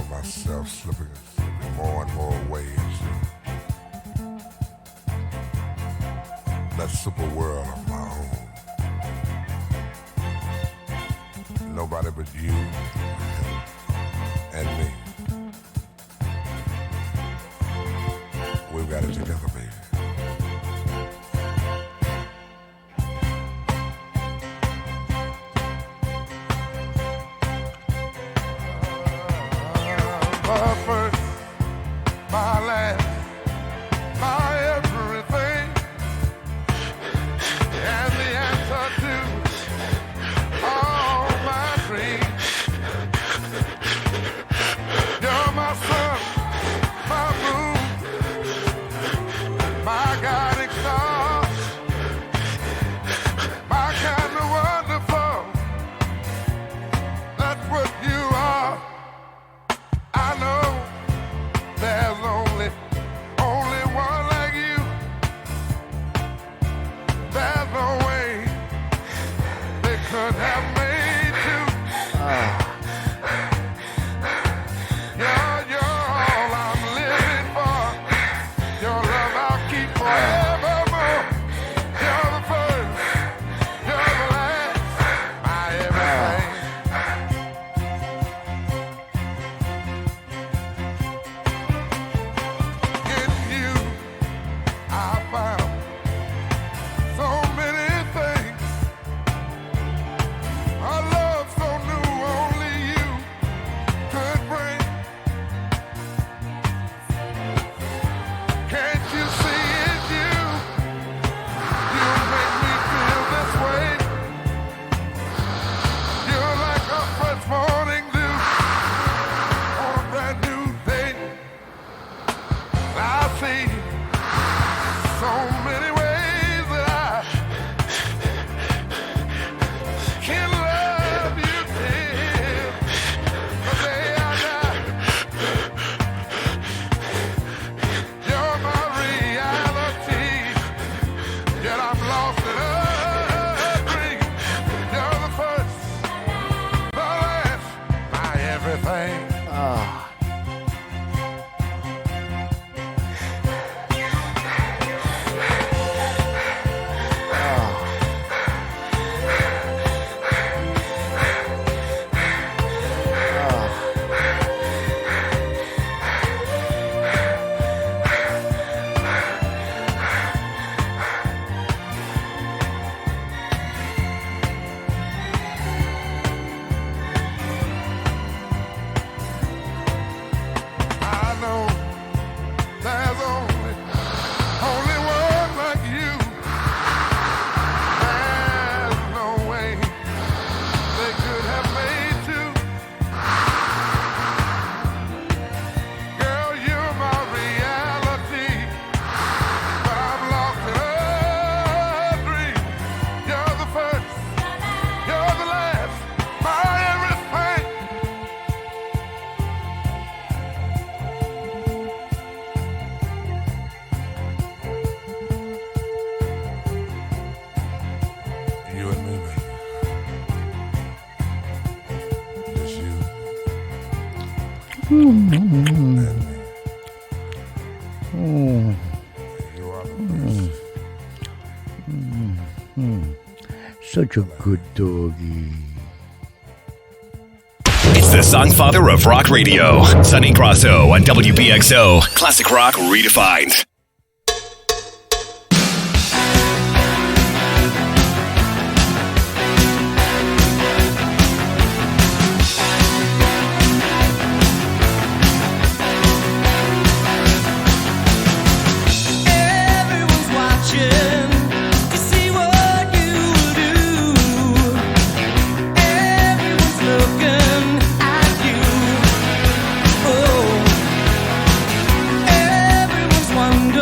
feel myself slipping more and more ways. That super world of my own. Nobody but you and me. We've got it together, baby. My first, my last, my everything, and the answer to all my dreams. You're my sun, my moon, my guiding star, my kind of wonderful. That's what you are. I know there's only one like you. There's no way they could have made two. You're all I'm living for. Your love I'll keep forevermore. You're the first, you're the last, my everything. In you, I found so many things. A love so new, only you could bring. Can't you see it's you? You make me feel this way. You're like a fresh morning dew on a brand new day. I see so many ways that I can love you till the day I die. You're my reality, yet I'm lost in a dream. You're the first, the last, my everything. I know there's only one like you. There's no way they could have made two. Girl, you're my reality, but I'm lost in a dream. You're the first, you're the last, my everything. You and me, baby. Just you and me. You are the best. Such a good doggy. It's the Songfather of rock radio, Sonny Grosso on WBXO, classic rock redefined. Everyone's watching to see what you do. Everyone's looking at you. Oh, everyone's wondering.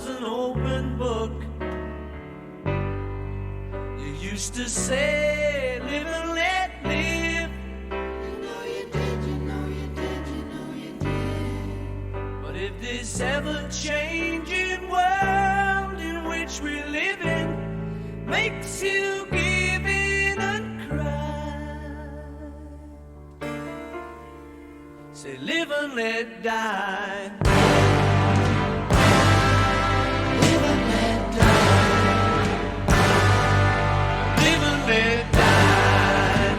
was an open book. You used to say, live and let live. You know you did, you know you did, you know you did. But if this ever-changing world in which we live in makes you give in and cry, say live and let die. Live and let die. Live and let die.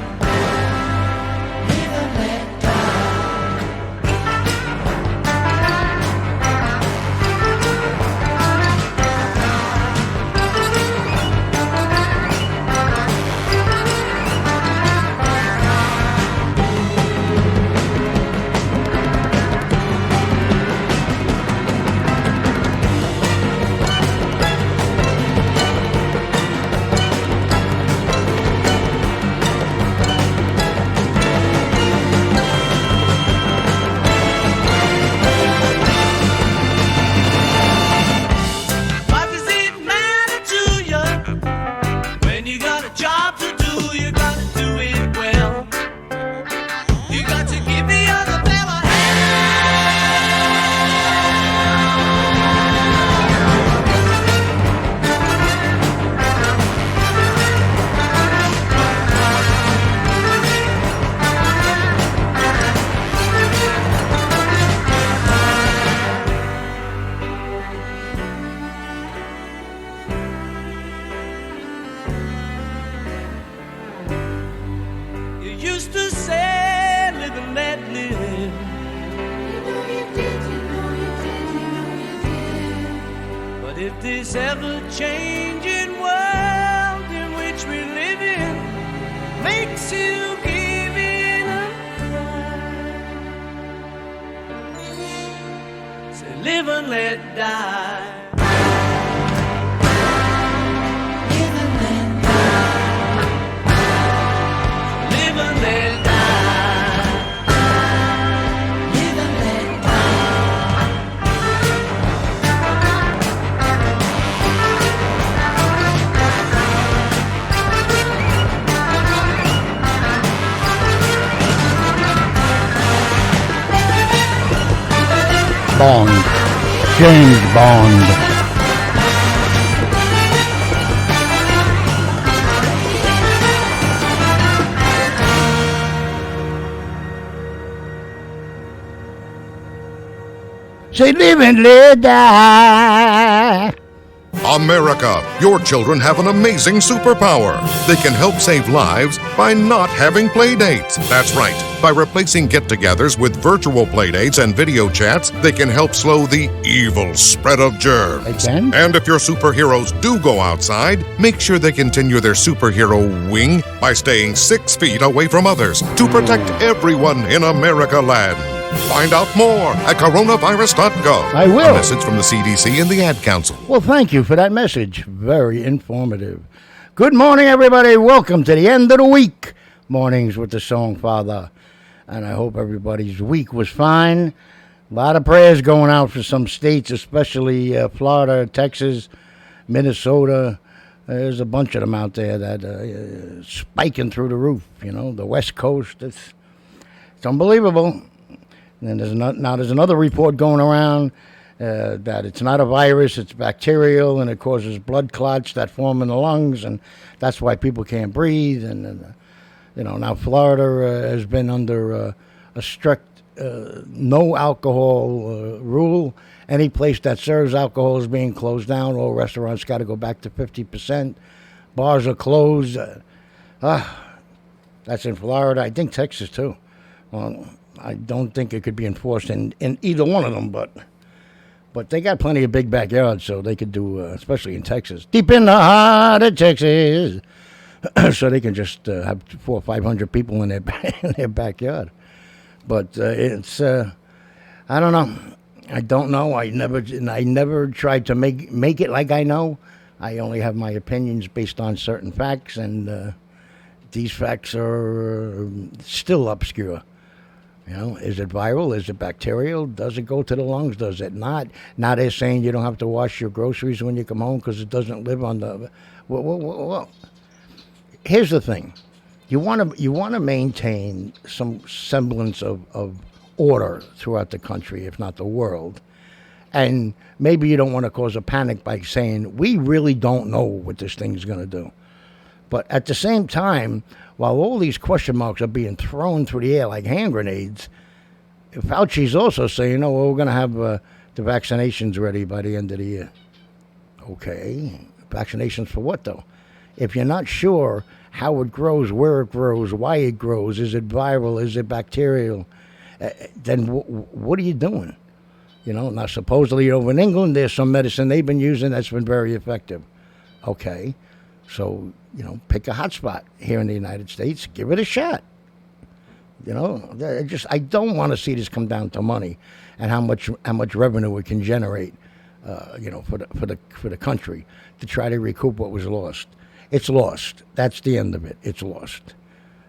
Live and let What does it matter to you when you got a job to do? You got to do it well. You got to give the other fella You used to say, live and let live. You know you did, you know you did, you know you did. But if this ever-changing world in which we live in makes you give in and cry, say live and let die. Live and let die. Live and let die. Live and let Bond. James Bond. Say live and let die. America, your children have an amazing superpower. They can help save lives by not having play dates. That's right. By replacing get-togethers with virtual play dates and video chats, they can help slow the evil spread of germs. They can? And if your superheroes do go outside, make sure they continue their superhero wing by staying 6 feet away from others to protect everyone in America land. Find out more at coronavirus.gov. I will. A message from the CDC and the Ad Council. Well, thank you for that message. Very informative. Good morning, everybody. Welcome to the end of the week. Mornings with the Songfather. And I hope everybody's week was fine. A lot of prayers going out for some states, especially Florida, Texas, Minnesota. There's a bunch of them out there that are spiking through the roof. You know, the West Coast. It's unbelievable. And there's another report going around that it's not a virus, it's bacterial, and it causes blood clots that form in the lungs, and that's why people can't breathe. And now Florida has been under a strict no alcohol rule. Any place that serves alcohol is being closed down. All restaurants got to go back to 50%. Bars are closed. That's in Florida. I think Texas too. Well, I don't think it could be enforced in either one of them, but they got plenty of big backyards, so they could do, especially in Texas, deep in the heart of Texas, so they can just have 400 or 500 people in their backyard. But it's I don't know. I don't know. I never tried to make it like I know. I only have my opinions based on certain facts, and these facts are still obscure. You know, is it viral? Is it bacterial? Does it go to the lungs? Does it not? Now they're saying you don't have to wash your groceries when you come home because it doesn't live on the. Well, here's the thing: you want to maintain some semblance of order throughout the country, if not the world. And maybe you don't want to cause a panic by saying we really don't know what this thing's going to do. But at the same time, while all these question marks are being thrown through the air like hand grenades, Fauci's also saying, "No, we're going to have the vaccinations ready by the end of the year." Okay, vaccinations for what though? If you're not sure how it grows, where it grows, why it grows, is it viral, is it bacterial, then what are you doing? You know, now supposedly over in England, there's some medicine they've been using that's been very effective. Okay, so, you know, pick a hot spot here in the United States, give it a shot. You know, I don't want to see this come down to money and how much revenue it can generate, you know, for the country to try to recoup what was lost. It's lost. That's the end of it. It's lost.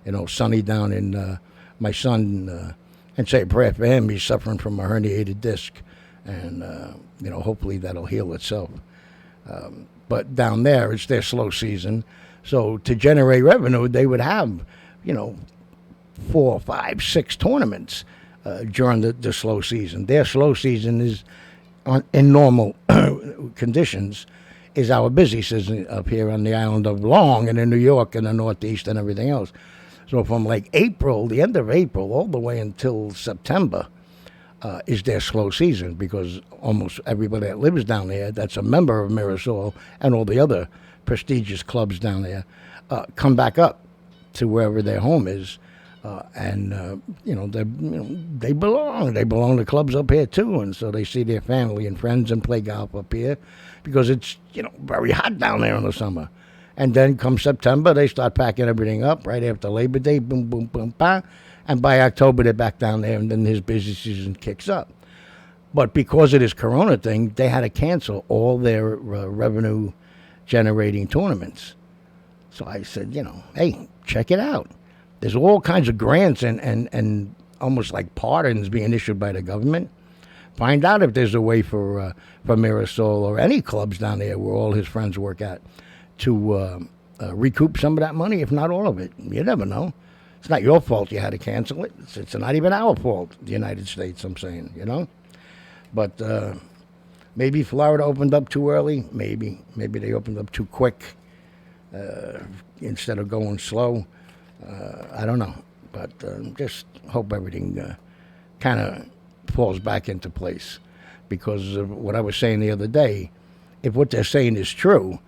You know, Sonny down in my son, and say a prayer for him. He's suffering from a herniated disc, and you know, hopefully that'll heal itself. But down there, it's their slow season, so to generate revenue, they would have, you know, 4, 5, 6 tournaments during the slow season. Their slow season is in normal conditions is our busy season up here on the island of Long and in New York and the Northeast and everything else. So from like April, the end of April, all the way until September is their slow season, because almost everybody that lives down there that's a member of Mirasol and all the other prestigious clubs down there come back up to wherever their home is. You know, they belong. They belong to clubs up here too, and so they see their family and friends and play golf up here because it's, you know, very hot down there in the summer. And then come September, they start packing everything up right after Labor Day, boom, boom, boom, bang. And by October, they're back down there, and then his busy season kicks up. But because of this Corona thing, they had to cancel all their revenue-generating tournaments. So I said, you know, hey, check it out. There's all kinds of grants and almost like pardons being issued by the government. Find out if there's a way for Mirasol or any clubs down there where all his friends work at to recoup some of that money, if not all of it. You never know. It's not your fault you had to cancel it. It's not even our fault, the United States, I'm saying, you know. But maybe Florida opened up too early. Maybe they opened up too quick instead of going slow. I don't know. But just hope everything kind of falls back into place. Because of what I was saying the other day, if what they're saying is true,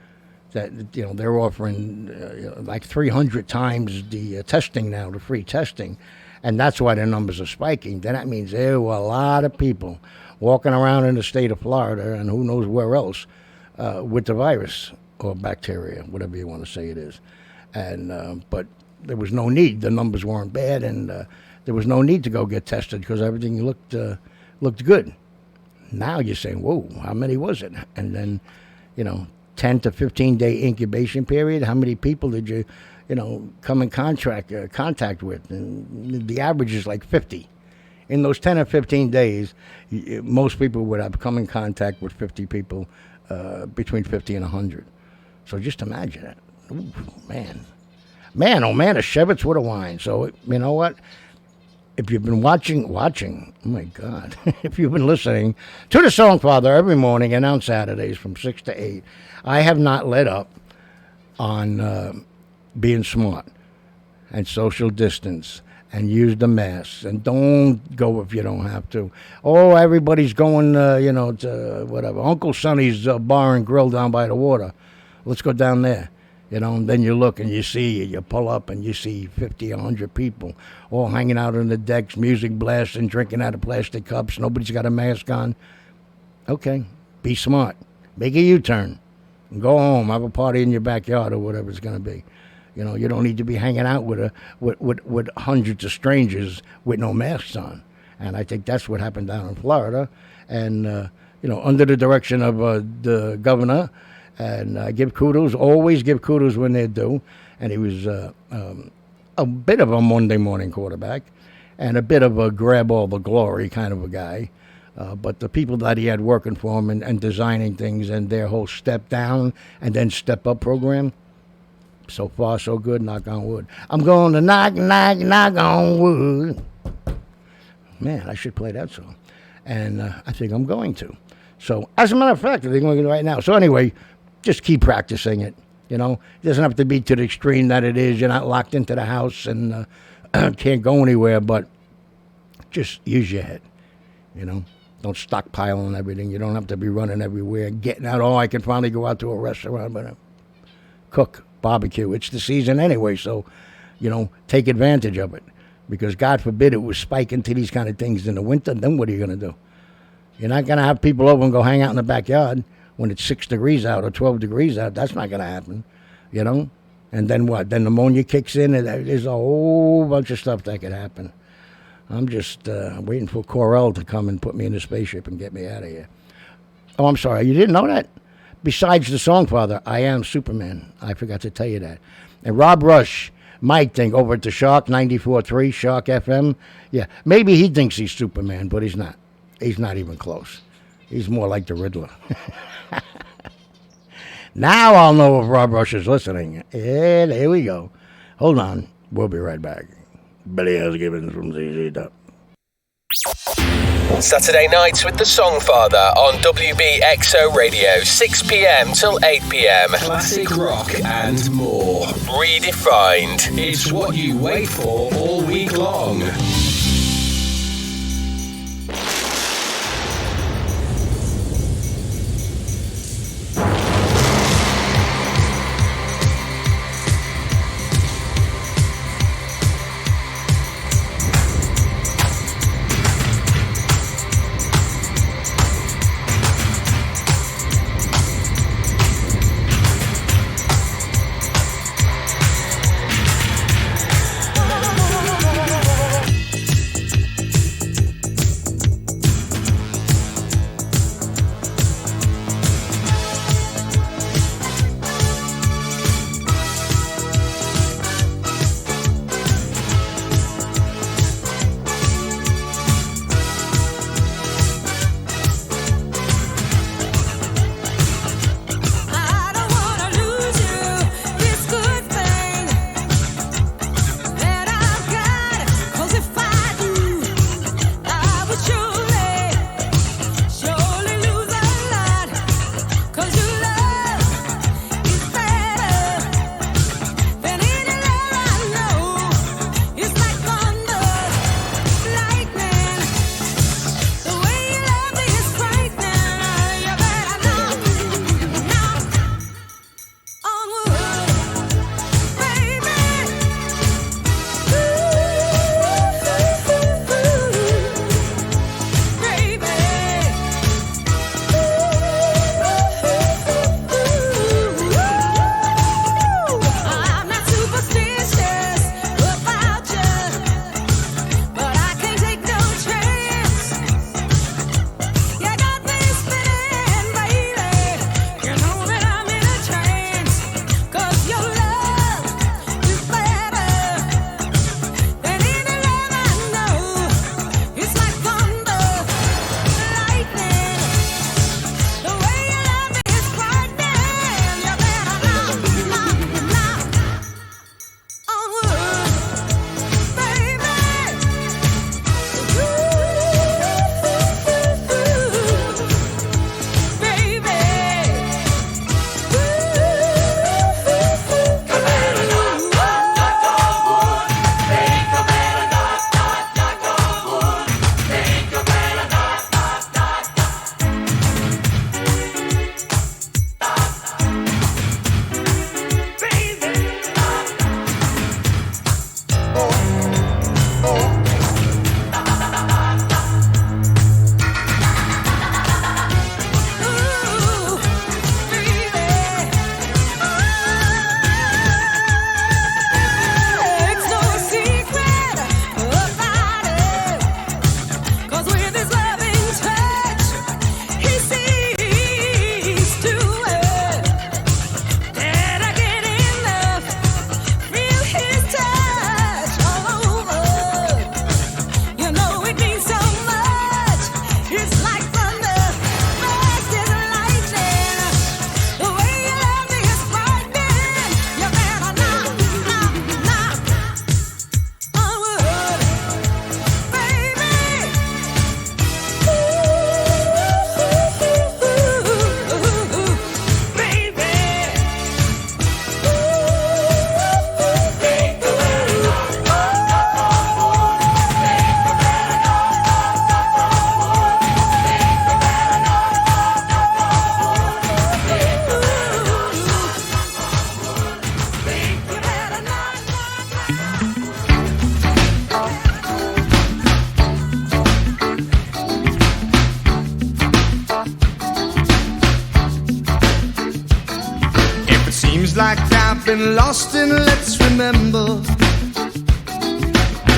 that, you know, they're offering like 300 times the testing now, the free testing, and that's why their numbers are spiking, then that means there were a lot of people walking around in the state of Florida and who knows where else with the virus or bacteria, whatever you want to say it is. And but there was no need. The numbers weren't bad, and there was no need to go get tested because everything looked good. Now you're saying, whoa, how many was it? And then, you know, 10 to 15-day incubation period. How many people did you come in contact with? And the average is like 50. In those 10 or 15 days, most people would have come in contact with 50 people, between 50 and 100. So just imagine it. Ooh, man. Man, oh man, a Chevitz with a wine. So, you know what? If you've been watching, oh my God, if you've been listening to the Songfather every morning and on Saturdays from 6 to 8, I have not let up on being smart and social distance and use the masks and don't go if you don't have to. Oh, everybody's going, to whatever, Uncle Sonny's bar and grill down by the water. Let's go down there. You know, and then you look and you pull up and you see 50, 100 people all hanging out on the decks, music blasting, drinking out of plastic cups. Nobody's got a mask on. Okay, be smart. Make a U-turn. And go home, have a party in your backyard or whatever it's going to be. You know, you don't need to be hanging out with hundreds of strangers with no masks on. And I think that's what happened down in Florida. And, under the direction of the governor. And I give kudos, always give kudos when they're due. And he was a bit of a Monday morning quarterback. and a bit of a grab all the glory kind of a guy. But the people that he had working for him and designing things and their whole step down and then step up program, so far so good, knock on wood. I'm going to knock on wood. Man, I should play that song. And I think I'm going to. So, as a matter of fact, I think I'm going to right now. So anyway, just keep practicing it. You know, it doesn't have to be to the extreme that it is. You're not locked into the house and can't go anywhere, but just use your head, you know. Don't stockpile on everything. You don't have to be running everywhere, getting out. Oh, I can finally go out to a restaurant, but cook, barbecue. It's the season anyway, so, you know, take advantage of it. Because God forbid it was spiking to these kind of things in the winter, then what are you going to do? You're not going to have people over and go hang out in the backyard when it's 6 degrees out or 12 degrees out. That's not going to happen, you know? And then what? Then pneumonia kicks in, and there's a whole bunch of stuff that could happen. I'm just waiting for Corel to come and put me in a spaceship and get me out of here. Oh, I'm sorry. You didn't know that? Besides the Songfather, I am Superman. I forgot to tell you that. And Rob Rush, Mike think over at the Shark 94.3, Shark FM. Yeah, maybe he thinks he's Superman, but he's not. He's not even close. He's more like the Riddler. Now I'll know if Rob Rush is listening. Yeah, there we go. Hold on. We'll be right back. Billy Has Gibbons from ZZ Top. Saturday nights with the Songfather on WBXO Radio, 6 p.m. till 8 p.m. Classic rock and more. Redefined. It's what you wait for all week long. Seems like I've been lost in Let's Remember.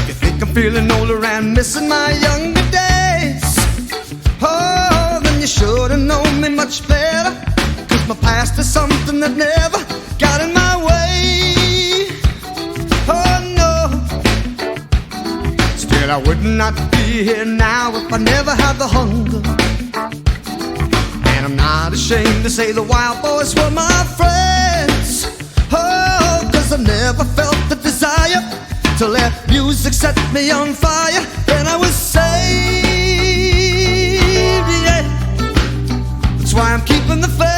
You think I'm feeling older and missing my younger days? Oh, then you should've known me much better, 'cause my past is something that never got in my way. Oh no, still I would not be here now if I never had the hunger. And I'm not ashamed to say the wild boys were my friends. Oh, 'cause I never felt the desire to let music set me on fire. And I was saved, yeah. That's why I'm keeping the faith.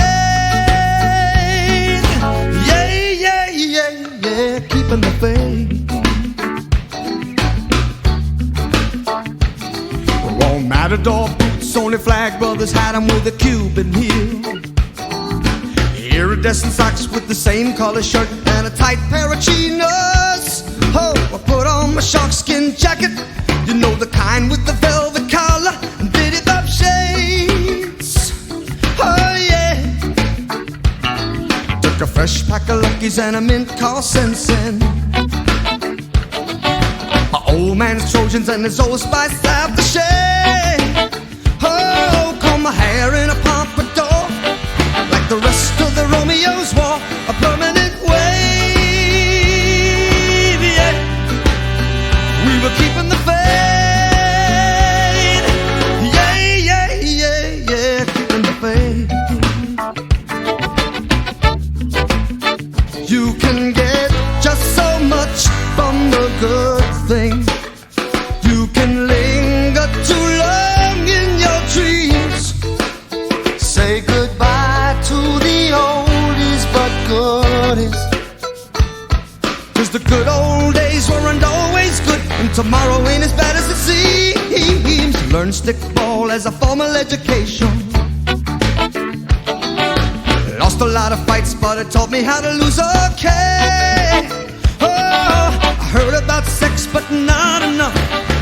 Yeah, yeah, yeah, yeah, keeping the faith. Won't matador boots, only flag brothers had them with a Cuban heel. Iridescent socks with the same color shirt and a tight pair of chinos. Oh, I put on my sharkskin jacket, you know, the kind with the velvet collar and bitty bob shades. Oh yeah, took a fresh pack of Luckies and a mint called Sensen. My old man's Trojans and his old Spice aftershave. Oh, comb my hair in a pompadour, like the rest of the Romeos wore a permanent wave. Yeah, we were keeping the faith. Yeah, yeah, yeah, yeah, keeping the faith. You can get just so much from the good thing. You can linger too long in your dreams. Say goodbye to the oldies but goodies, 'cause the good old days weren't always good, and tomorrow ain't as bad as it seems. Learned stickball as a formal education. Lost a lot of fights, but it taught me how to lose okay. Oh, I heard about sex, but not enough.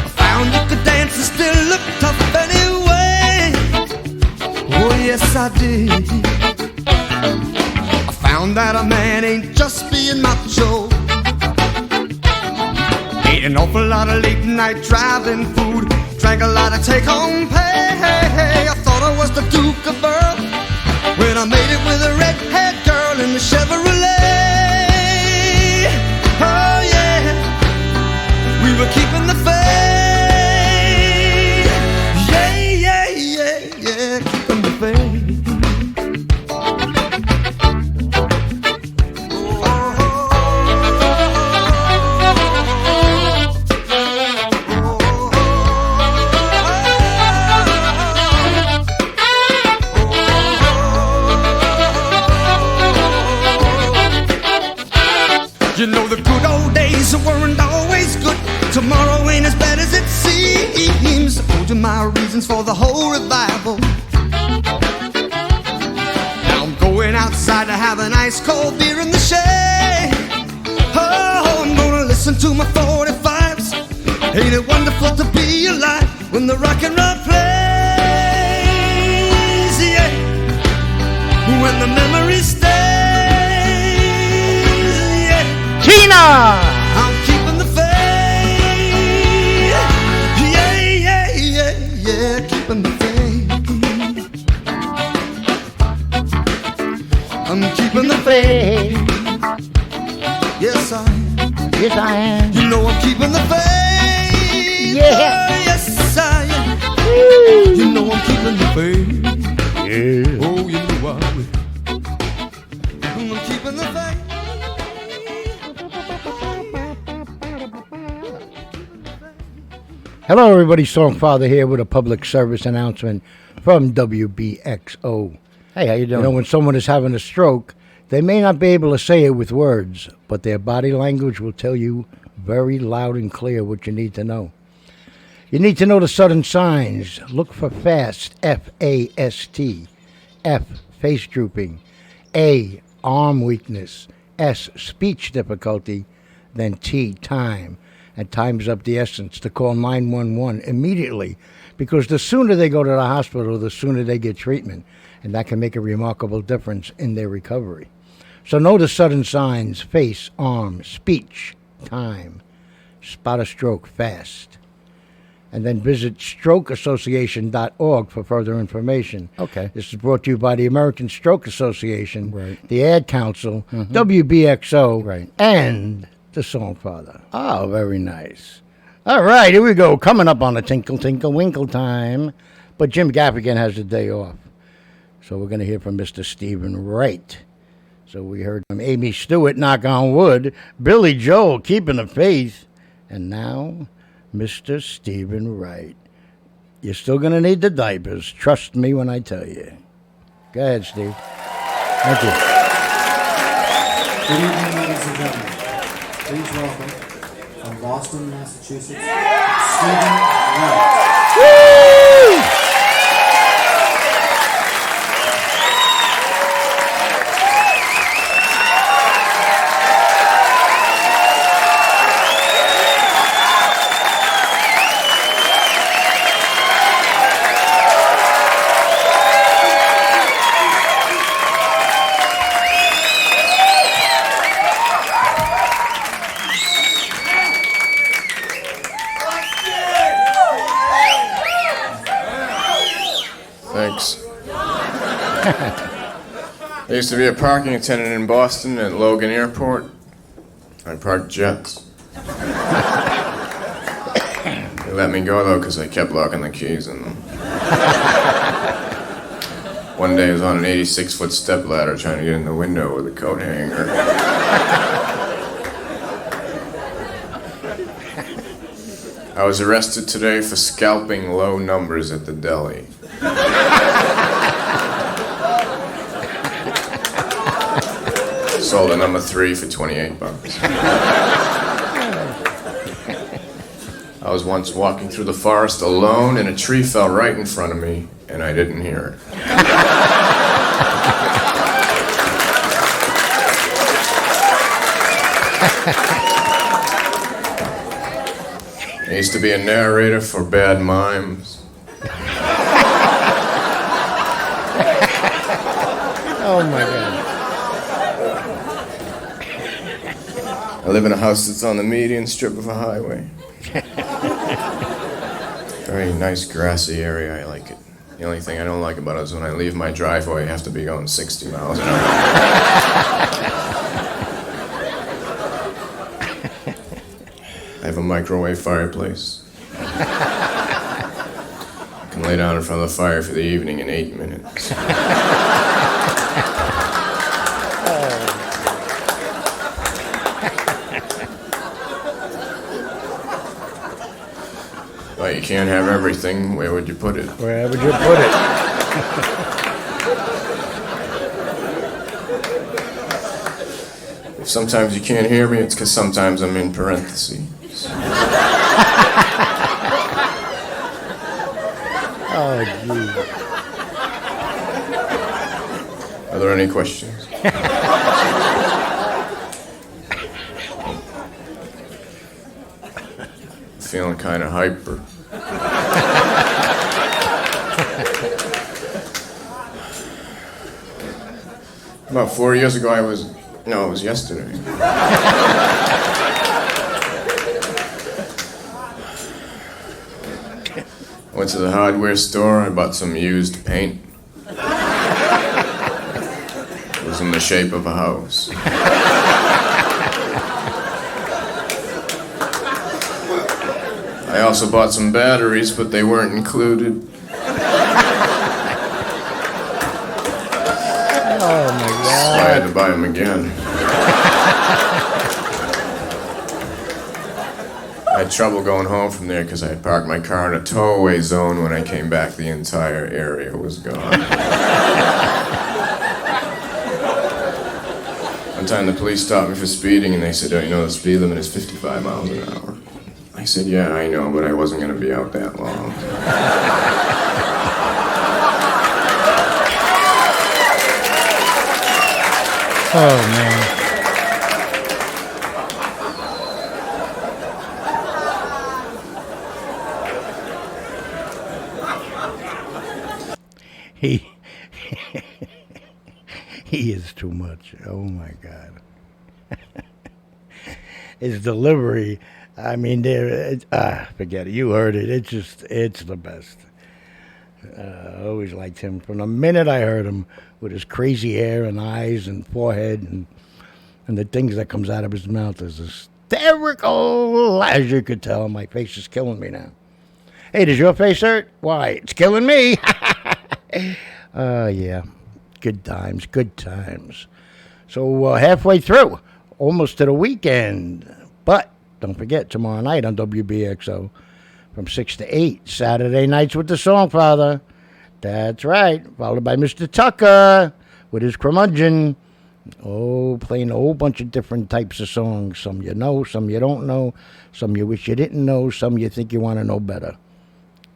I found you could dance and still look tough anyway. Oh, yes, I did. I found that a man ain't just being macho. Ate an awful lot of late night driving food, drank a lot of take-home pay. I thought I was the Duke of Earl when I made it with a red-haired girl in the Chevrolet. Oh yeah, we were keeping the faith. Yeah, yeah, yeah, yeah, keeping the faith. You know the good old days weren't always good. Tomorrow ain't as bad as it seems. I told you my reasons for the whole revival. Now I'm going outside to have an ice cold beer in the shade. Oh, I'm gonna listen to my 45s. Ain't it wonderful to be alive when the rock and roll plays? Yeah, when the memory stays. Tina! I'm keeping the faith. Yeah, yeah, yeah, yeah, keeping the faith. I'm keeping the faith. Yes, I am. Yes, I am. You know I'm keeping the faith. Yeah. Oh, yes, I am. You know I'm keeping the faith. Yeah. Oh, you know I will. I'm keeping the faith. Hello, everybody. Songfather here with a public service announcement from WBXO. Hey, how you doing? You know, when someone is having a stroke, they may not be able to say it with words, but their body language will tell you very loud and clear what you need to know. You need to know the sudden signs. Look for FAST, F-A-S-T. F, face drooping. A, arm weakness. S, speech difficulty. Then T, time. And time's of the essence to call 911 immediately, because the sooner they go to the hospital, the sooner they get treatment, and that can make a remarkable difference in their recovery. So know the sudden signs: face, arm, speech, time. Spot a stroke fast. And then visit strokeassociation.org for further information. Okay. This is brought to you by the American Stroke Association, Right. the Ad Council, WBXO, Right. and the Songfather. Oh, very nice. All right, here we go. Coming up on the Tinkle Tinkle Winkle time. But Jim Gaffigan has the day off. So we're going to hear from Mr. Stephen Wright. So we heard from Amy Stewart, knock on wood, Billy Joel, keeping the faith, and now Mr. Stephen Wright. You're still going to need the diapers. Trust me when I tell you. Go ahead, Steve. Thank you. Good evening, ladies and gentlemen. Please welcome, from Boston, Massachusetts, Stephen Wright. Thanks. I used to be a parking attendant in Boston at Logan Airport. I parked jets. They let me go though because I kept locking the keys in them. One day I was on an 86-foot step ladder trying to get in the window with a coat hanger. I was arrested today for scalping low numbers at the deli. Sold a number 3 for $28. I was once walking through the forest alone and a tree fell right in front of me and I didn't hear it. I used to be a narrator for bad mimes. Oh, my God. I live in a house that's on the median strip of a highway. Very nice grassy area, I like it. The only thing I don't like about it is when I leave my driveway, I have to be going 60 miles an hour. I have a microwave fireplace. I can lay down in front of the fire for the evening in 8 minutes. Well, you can't have everything. Where would you put it? Where would you put it? If sometimes you can't hear me, it's because sometimes I'm in parentheses. Oh, gee. Are there any questions? Feeling kind of hyper. About 4 years ago, it was yesterday. Went to the hardware store, I bought some used paint. It was in the shape of a house. I also bought some batteries, but they weren't included. Oh, my God. So I had to buy them again. I had trouble going home from there because I had parked my car in a tow-away zone. When I came back, the entire area was gone. One time the police stopped me for speeding and they said, "Oh, you know the speed limit is 55 miles an hour." I said, "Yeah, I know, but I wasn't going to be out that long." Oh, man. He is too much. Oh, my God. His delivery, I mean, forget it. You heard it. It's the best. I always liked him. From the minute I heard him, with his crazy hair and eyes and forehead and the things that comes out of his mouth is hysterical. As you could tell, my face is killing me now. Hey, does your face hurt? Why, it's killing me. Yeah. Good times, good times. So halfway through, almost to the weekend. But don't forget, tomorrow night on WBXO from 6 to 8, Saturday nights with the Songfather. That's right, followed by Mr. Tucker with his curmudgeon. Oh, playing a whole bunch of different types of songs. Some you know, some you don't know, some you wish you didn't know, some you think you want to know better.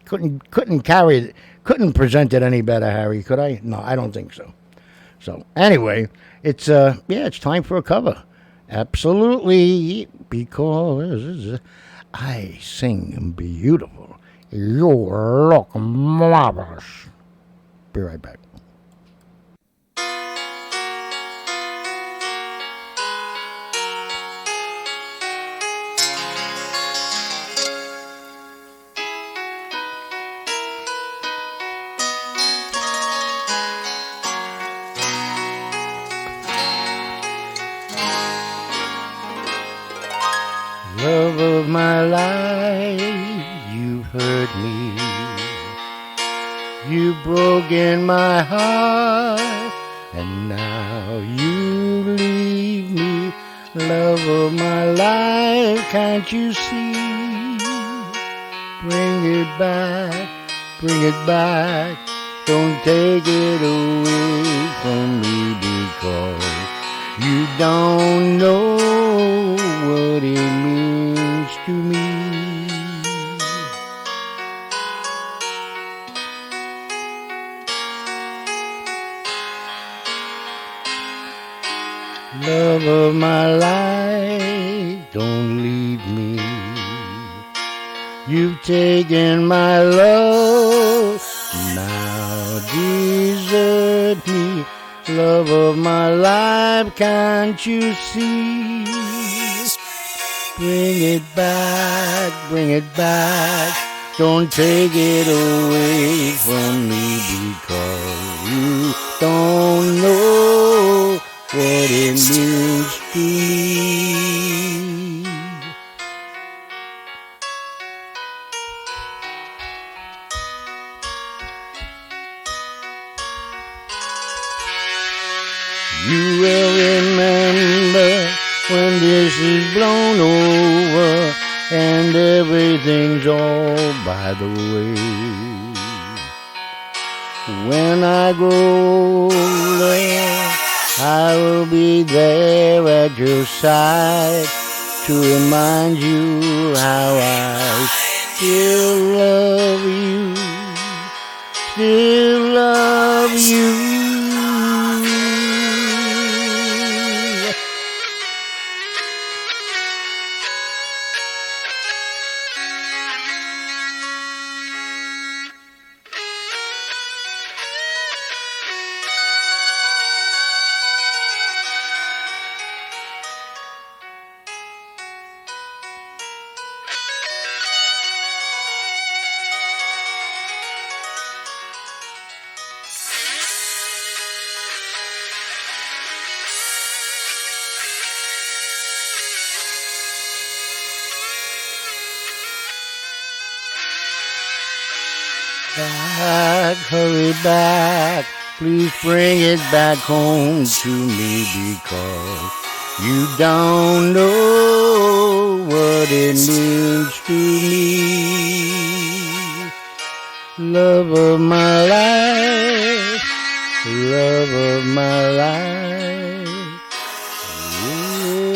Couldn't present it any better, Harry, could I? No, I don't think so. So anyway, it's time for a cover. Absolutely, because I sing beautiful. You look marvelous. Be right back. Love of my life, you've hurt me. You've broken my heart, and now you leave me. Love of my life, can't you see? Bring it back, bring it back. Don't take it away from me, because you don't know what it means to me. Love of my life, don't leave me. You've taken my love, now desert me. Love of my life, can't you see? Bring it back, bring it back. Don't take it away from me, because you don't know what it means to me. You will remember when this is blown over and everything's all by the way. When I grow older, I will be there at your side to remind you how I still love you, still love you. Back, hurry back, please bring it back home to me, because you don't know what it means to me. Love of my life, love of my life. Ooh.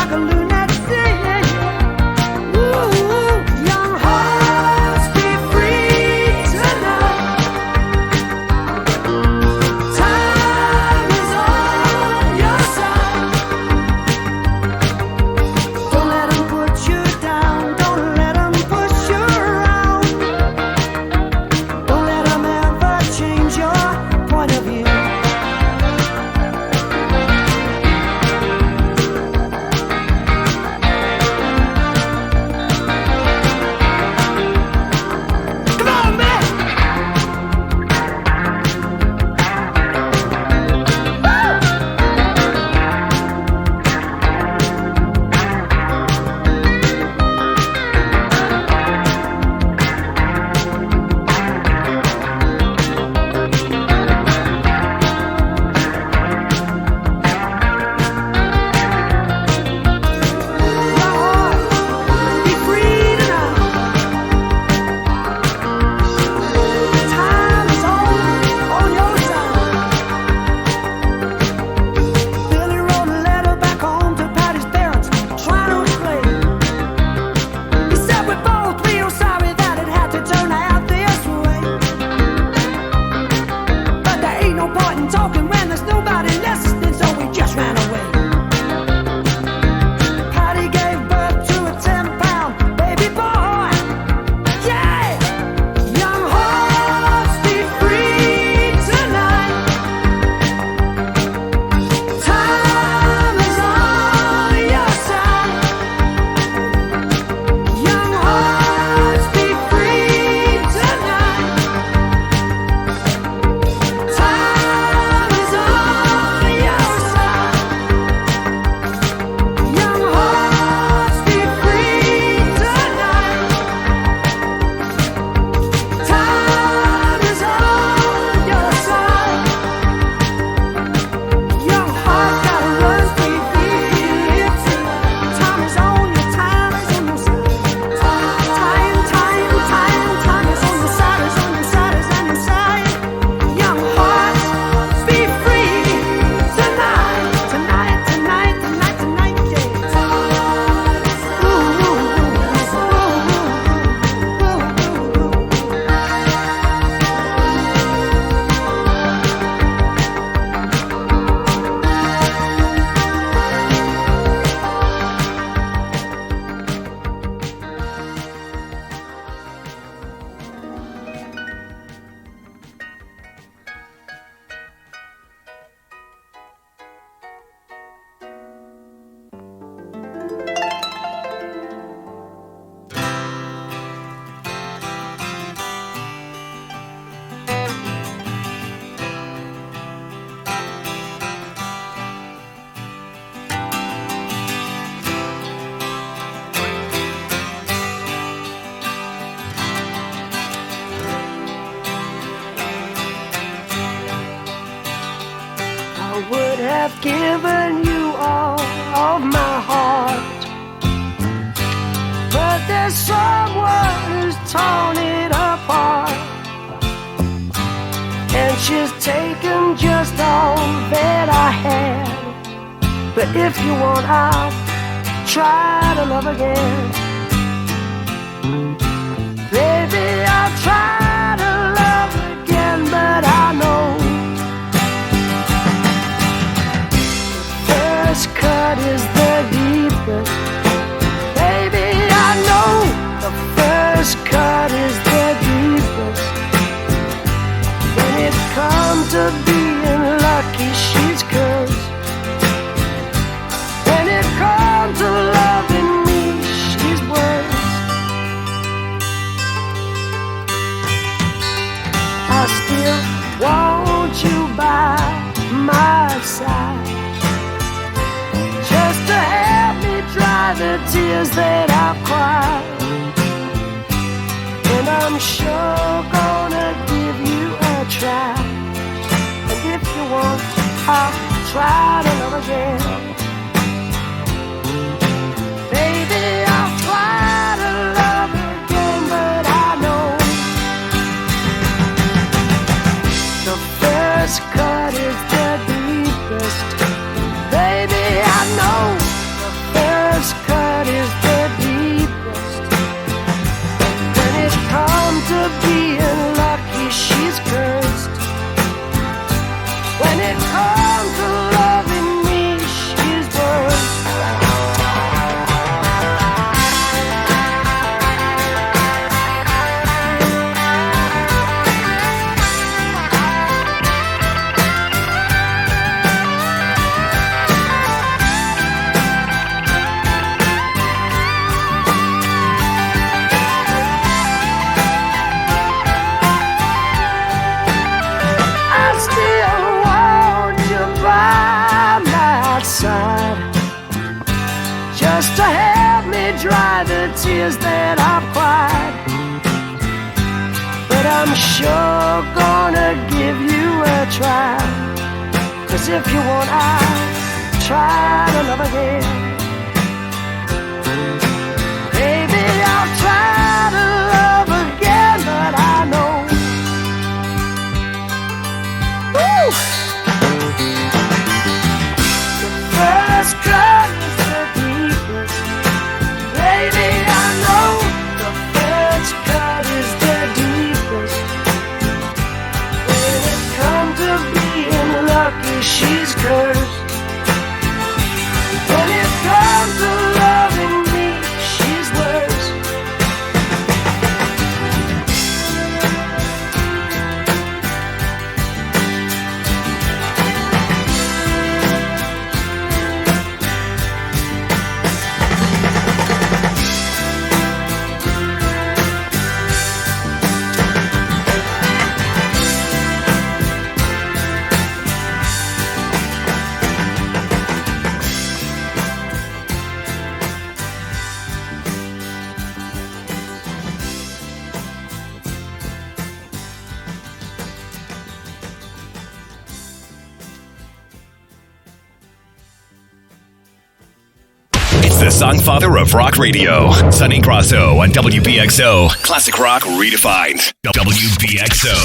like a lunatic. Ooh, young hearts be free tonight. Time is on your side. Don't let them put you down. Don't let them push you around. Don't let them ever change your point of view. Come on, man! Be free tonight. Time is on your side. Billy wrote a letter back home to Patty's parents, trying to explain. He said we're both real sorry that it had to turn out this way. But there ain't no point in talking when there's nobody listening, so we just ran away. Patty gave birth to a 10-pound baby boy. Yeah! Young hearts be free tonight. Time is on your side. Young hearts be free tonight. Time is on your side. Young hearts be free tonight. Time is on your side. Young heart gotta run free. Time is on your time is on your side. Time is on your side, is on your side, is on your side. Young hearts be free tonight, tonight, tonight, tonight, tonight, yeah. I would have given you all of my heart, but there's someone who's torn it apart, and she's taken just all that I had. But if you want, I'll try to love again. Baby, I'll try to love again, but I know first cut is the deepest. Baby, I know the first cut is the deepest. When it comes to being lucky, she's cursed. When it comes to loving me, she's worse. I still want you by my side, just to help me dry the tears that I've cried. And I'm sure gonna give you a try. And if you want, I'll try to love again. Baby, I'll try to love again, but I know the first cut is the deepest. Baby, I know the first tears that I've cried, but I'm sure gonna give you a try. 'Cause if you want, I'll try to love again. Baby, I'll try to love again, but I know. Woo! The first cut is the deepest. Baby, I know the first cut is the deepest. When it comes to being lucky, she's cursed. When it comes to loving me, she's worse. It's the Songfather of rock radio. Sonny Grosso on WBXO. Classic rock redefined. WBXO.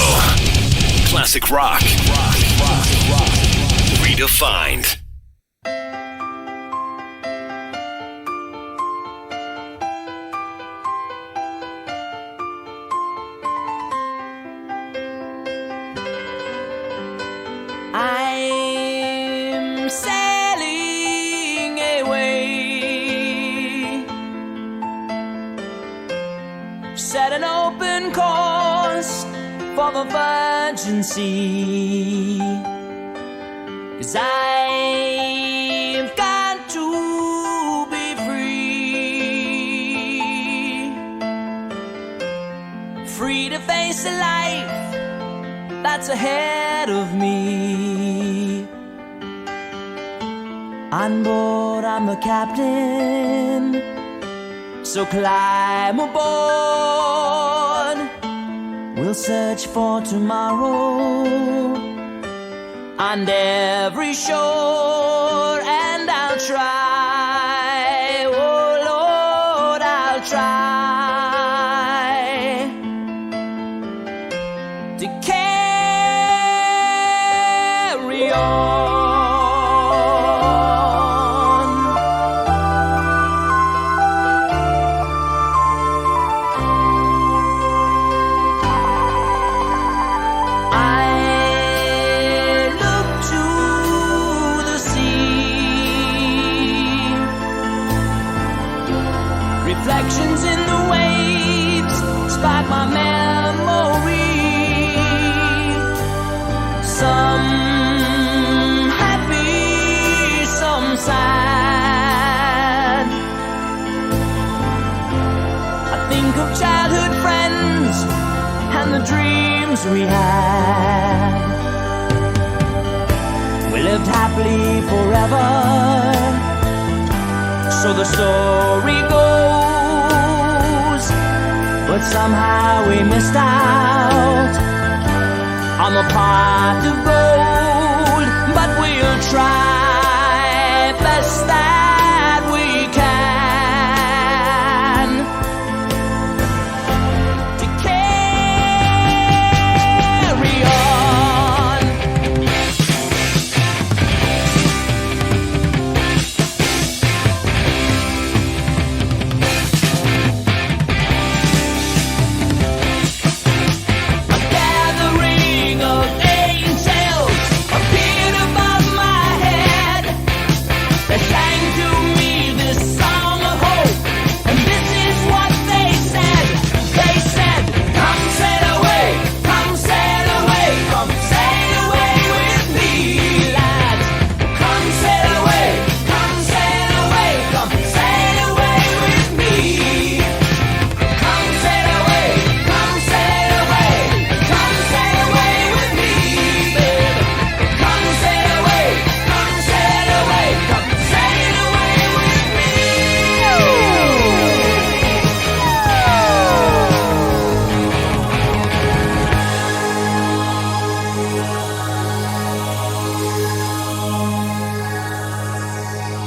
Classic rock. Redefined. I'm sailing away, set an open course for the virgin sea. 'Cause I've got to be free, free to face a life that's ahead of me. On board, I'm the captain, so climb aboard. We'll search for tomorrow on every shore, and I'll try, oh Lord, I'll try to carry on. Reflections in the waves spark my memory. Some happy, some sad. I think of childhood friends and the dreams we had. We lived happily forever, so the story goes. But somehow we missed out on the pot of gold. But we'll try best that we can to carry on. Gathering of angels appeared above my head.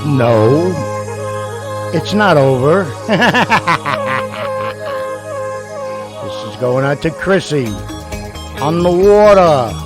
No, it's not over. This is going out to Chrissy on the water.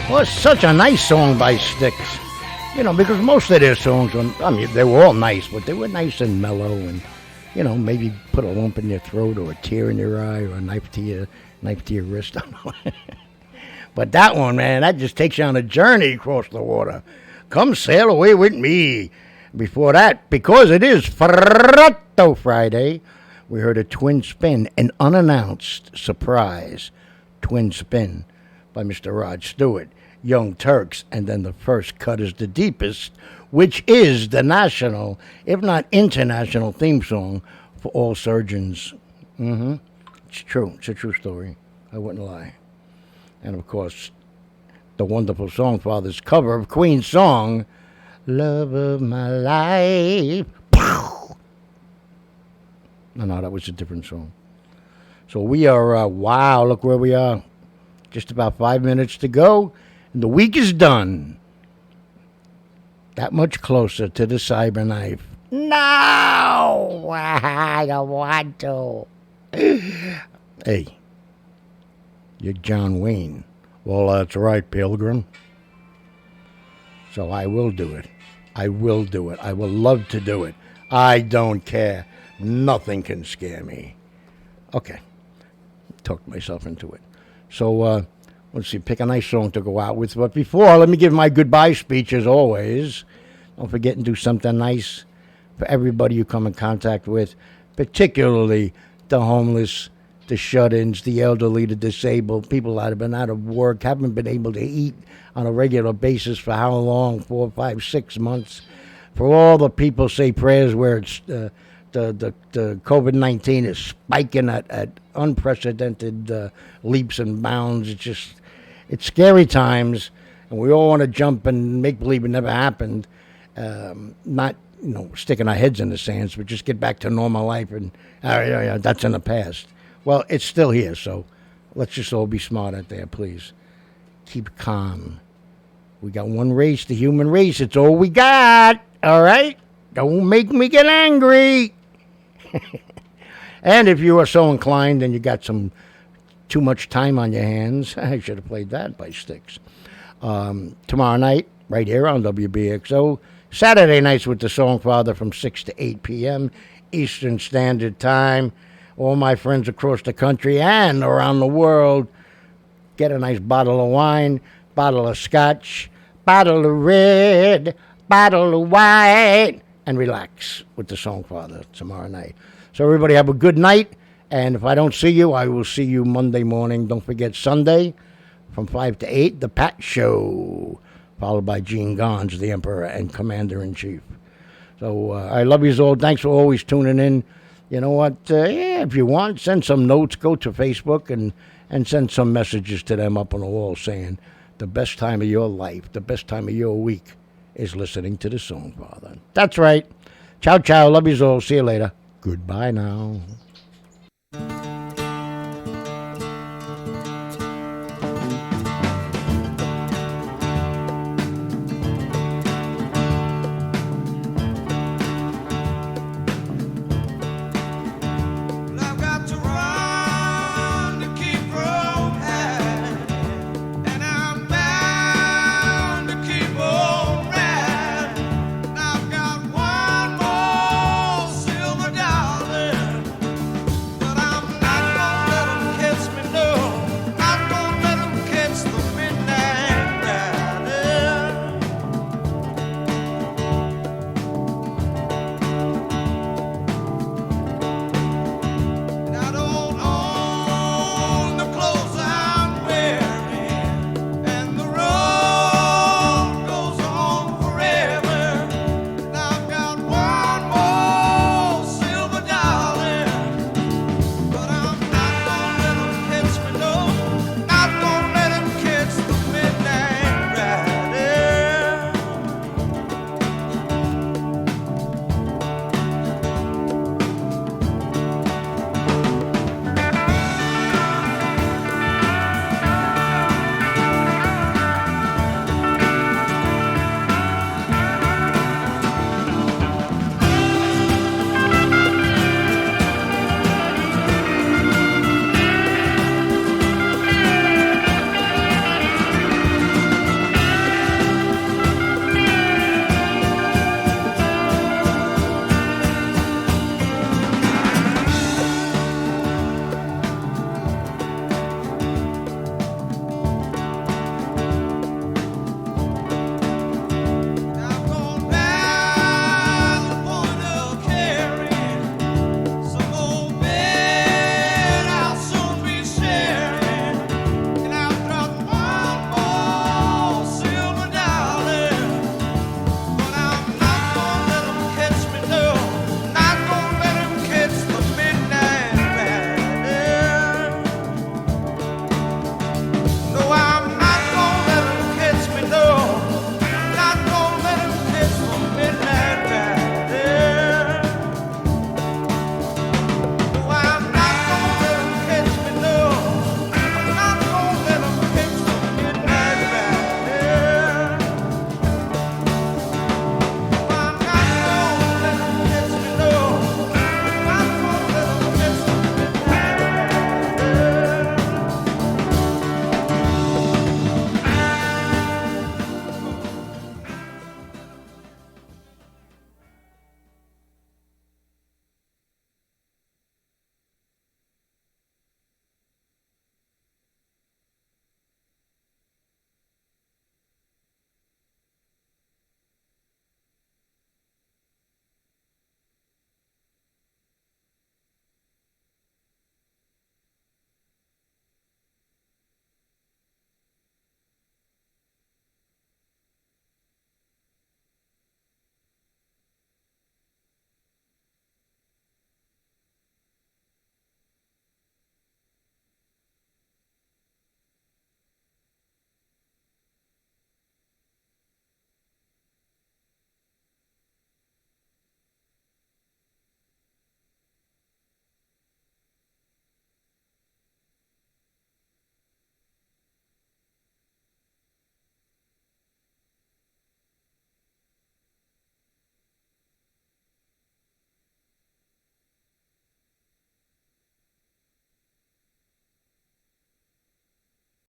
Well, such a nice song by Styx. You know, because most of their songs, they were all nice, but they were nice and mellow and, you know, maybe put a lump in your throat or a tear in your eye or a knife to your wrist. I don't know. But that one, man, that just takes you on a journey across the water. Come sail away with me. Before that, because it is Fratto Friday, we heard a twin spin, an unannounced surprise twin spin by Mr. Rod Stewart, Young Turks, and then the first cut is the deepest, which is the national, if not international, theme song for all surgeons. It's true. It's a true story. I wouldn't lie. And, of course, the wonderful Songfather's cover of Queen's song, Love of My Life. Pow! No, that was a different song. So we are, wow, look where we are. Just about 5 minutes to go, and the week is done. That much closer to the cyber knife. No! I don't want to. Hey, you're John Wayne. Well, that's right, Pilgrim. So I will do it. I will do it. I will love to do it. I don't care. Nothing can scare me. Okay. Talked myself into it. So, let's see, pick a nice song to go out with. But before, let me give my goodbye speech as always. Don't forget and do something nice for everybody you come in contact with, particularly the homeless, the shut-ins, the elderly, the disabled, people that have been out of work, haven't been able to eat on a regular basis for how long? 4, 5, 6 months. For all the people say prayers where it's the COVID-19 is spiking at unprecedented leaps and bounds. It's scary times, and we all want to jump and make believe it never happened. Not, sticking our heads in the sands, but just get back to normal life, and that's in the past. Well, it's still here, so let's just all be smart out there, please. Keep calm. We got one race, the human race. It's all we got, all right? Don't make me get angry. And if you are so inclined and you got too much time on your hands, I should have played that by Styx. Tomorrow night, right here on WBXO. Saturday nights with the Songfather from 6 to 8 p.m. Eastern Standard Time. All my friends across the country and around the world, get a nice bottle of wine, bottle of scotch, bottle of red, bottle of white. and relax with the Songfather tomorrow night. So everybody have a good night. And if I don't see you, I will see you Monday morning. Don't forget Sunday from 5 to 8, The Pat Show, followed by Gene Gons, the Emperor and Commander-in-Chief. So I love you all. Thanks for always tuning in. You know what? If you want, send some notes. Go to Facebook and send some messages to them up on the wall saying the best time of your life, the best time of your week is listening to the Songfather. That's right. Ciao, ciao. Love you all. See you later. Goodbye now.